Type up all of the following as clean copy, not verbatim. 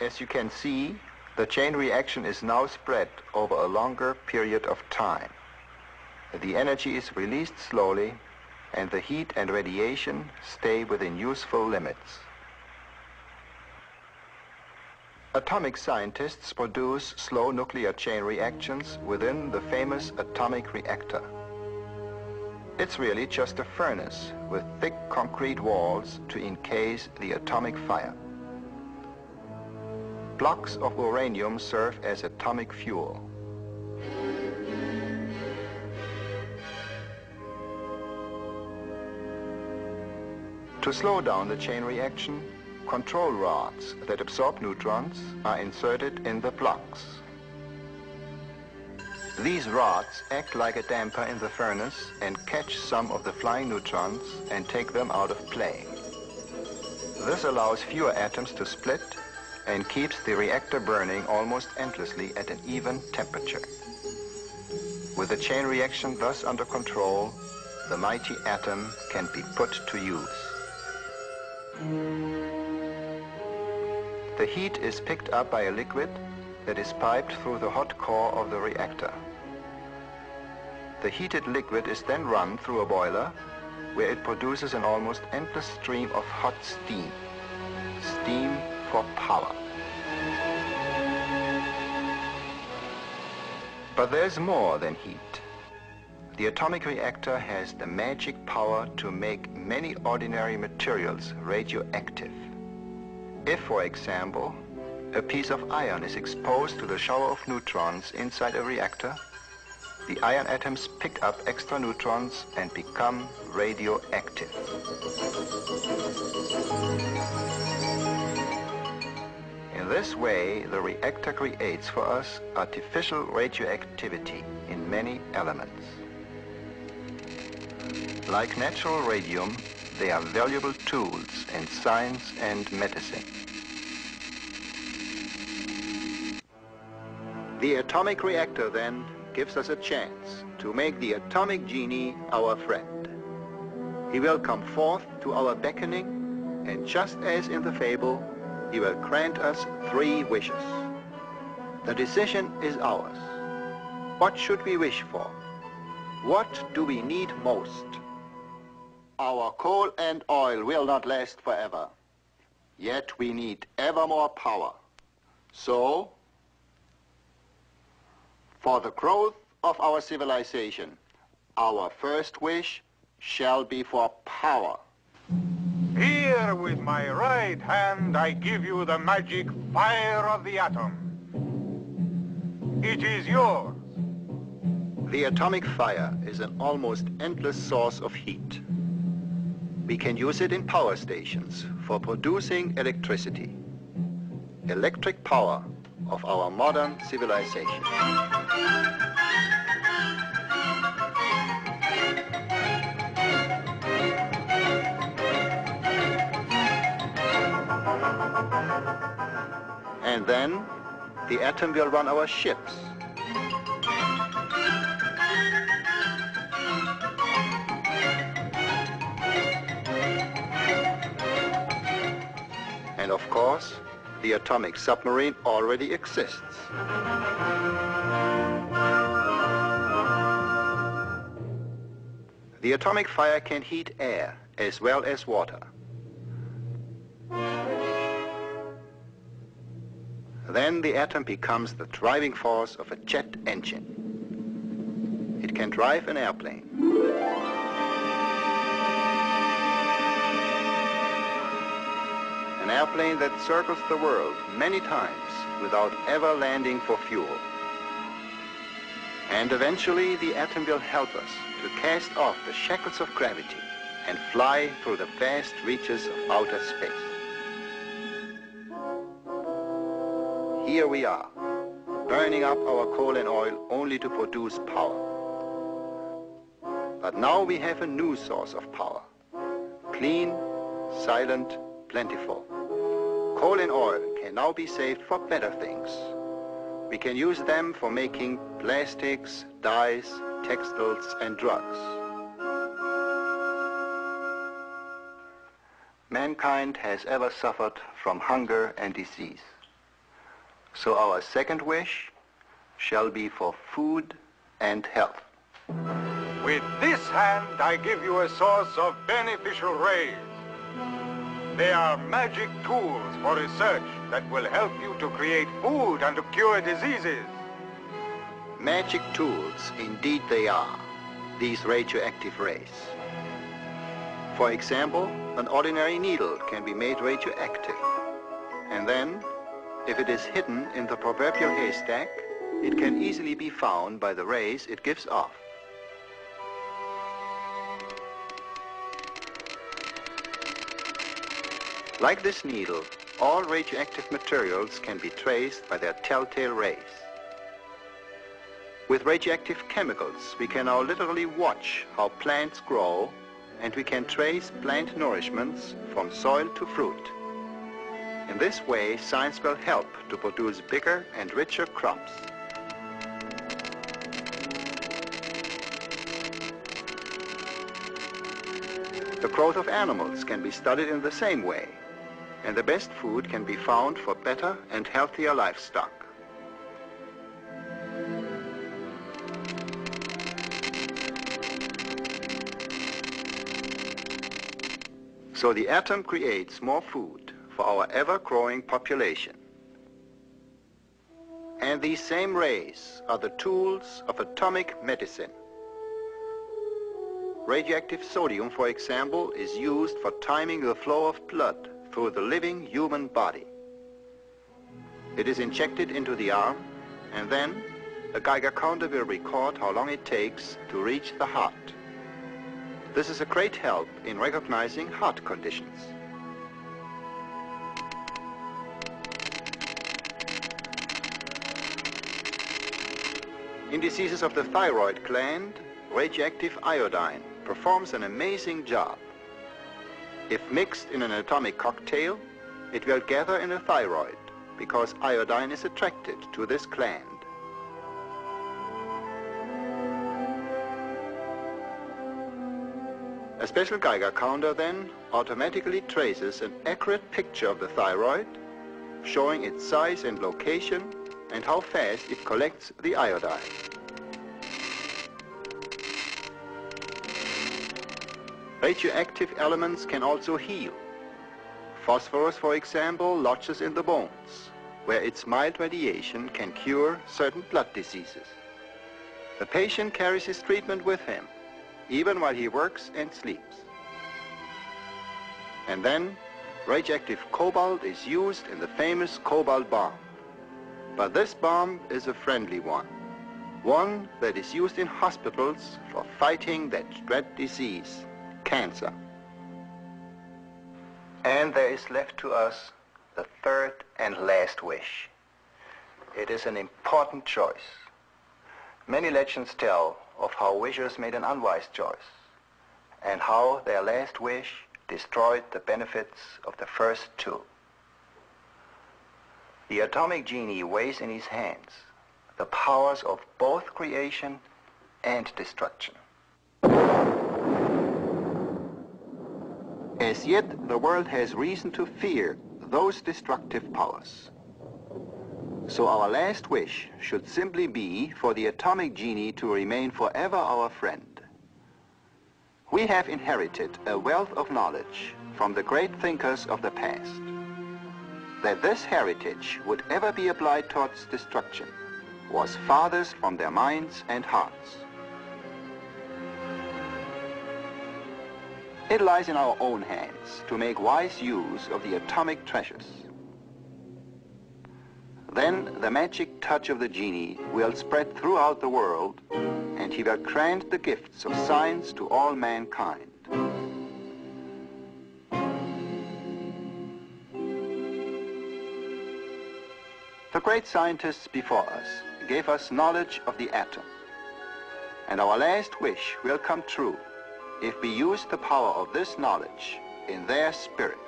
As you can see, the chain reaction is now spread over a longer period of time. The energy is released slowly, and the heat and radiation stay within useful limits. Atomic scientists produce slow nuclear chain reactions within the famous atomic reactor. It's really just a furnace with thick concrete walls to encase the atomic fire. Blocks of uranium serve as atomic fuel. To slow down the chain reaction, control rods that absorb neutrons are inserted in the blocks. These rods act like a damper in the furnace and catch some of the flying neutrons and take them out of play. This allows fewer atoms to split and keeps the reactor burning almost endlessly at an even temperature. With the chain reaction thus under control, the mighty atom can be put to use. The heat is picked up by a liquid that is piped through the hot core of the reactor. The heated liquid is then run through a boiler where it produces an almost endless stream of hot steam. Steam for power. But there's more than heat. The atomic reactor has the magic power to make many ordinary materials radioactive. If, for example, a piece of iron is exposed to the shower of neutrons inside a reactor, the iron atoms pick up extra neutrons and become radioactive. In this way, the reactor creates for us artificial radioactivity in many elements. Like natural radium, they are valuable tools in science and medicine. The atomic reactor, then, gives us a chance to make the atomic genie our friend. He will come forth to our beckoning, and just as in the fable, he will grant us 3 wishes. The decision is ours. What should we wish for? What do we need most? Our coal and oil will not last forever. Yet we need ever more power. So, for the growth of our civilization, our first wish shall be for power. Here with my right hand I give you the magic fire of the atom. It is yours. The atomic fire is an almost endless source of heat. We can use it in power stations for producing electricity. Electric power of our modern civilization. And then, the atom will run our ships. And of course, the atomic submarine already exists. The atomic fire can heat air as well as water. Then the atom becomes the driving force of a jet engine. It can drive an airplane. An airplane that circles the world many times without ever landing for fuel. And eventually the atom will help us to cast off the shackles of gravity and fly through the vast reaches of outer space. Here we are, burning up our coal and oil only to produce power. But now we have a new source of power. Clean, silent, plentiful. Coal and oil can now be saved for better things. We can use them for making plastics, dyes, textiles, and drugs. Mankind has ever suffered from hunger and disease. So our second wish shall be for food and health. With this hand, I give you a source of beneficial rays. They are magic tools for research that will help you to create food and to cure diseases. Magic tools, indeed they are, these radioactive rays. For example, an ordinary needle can be made radioactive. And then, if it is hidden in the proverbial haystack, it can easily be found by the rays it gives off. Like this needle, all radioactive materials can be traced by their telltale rays. With radioactive chemicals, we can now literally watch how plants grow, and we can trace plant nourishments from soil to fruit. In this way, science will help to produce bigger and richer crops. The growth of animals can be studied in the same way, and the best food can be found for better and healthier livestock. So the atom creates more food for our ever-growing population. And these same rays are the tools of atomic medicine. Radioactive sodium, for example, is used for timing the flow of blood through the living human body. It is injected into the arm, and then a Geiger counter will record how long it takes to reach the heart. This is a great help in recognizing heart conditions. In diseases of the thyroid gland, radioactive iodine performs an amazing job. If mixed in an atomic cocktail, it will gather in the thyroid because iodine is attracted to this gland. A special Geiger counter then automatically traces an accurate picture of the thyroid, showing its size and location and how fast it collects the iodine. Radioactive elements can also heal. Phosphorus, for example, lodges in the bones, where its mild radiation can cure certain blood diseases. The patient carries his treatment with him, even while he works and sleeps. And then, radioactive cobalt is used in the famous cobalt bomb. But this bomb is a friendly one that is used in hospitals for fighting that dread disease, cancer. And there is left to us the third and last wish. It is an important choice. Many legends tell of how wishers made an unwise choice, and how their last wish destroyed the benefits of the first two. The atomic genie weighs in his hands the powers of both creation and destruction. As yet, the world has reason to fear those destructive powers. So our last wish should simply be for the atomic genie to remain forever our friend. We have inherited a wealth of knowledge from the great thinkers of the past. That this heritage would ever be applied towards destruction was farthest from their minds and hearts. It lies in our own hands to make wise use of the atomic treasures. Then the magic touch of the genie will spread throughout the world, and he will grant the gifts of science to all mankind. The great scientists before us gave us knowledge of the atom, and our last wish will come true if we use the power of this knowledge in their spirit.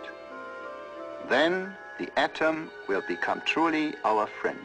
Then the atom will become truly our friend.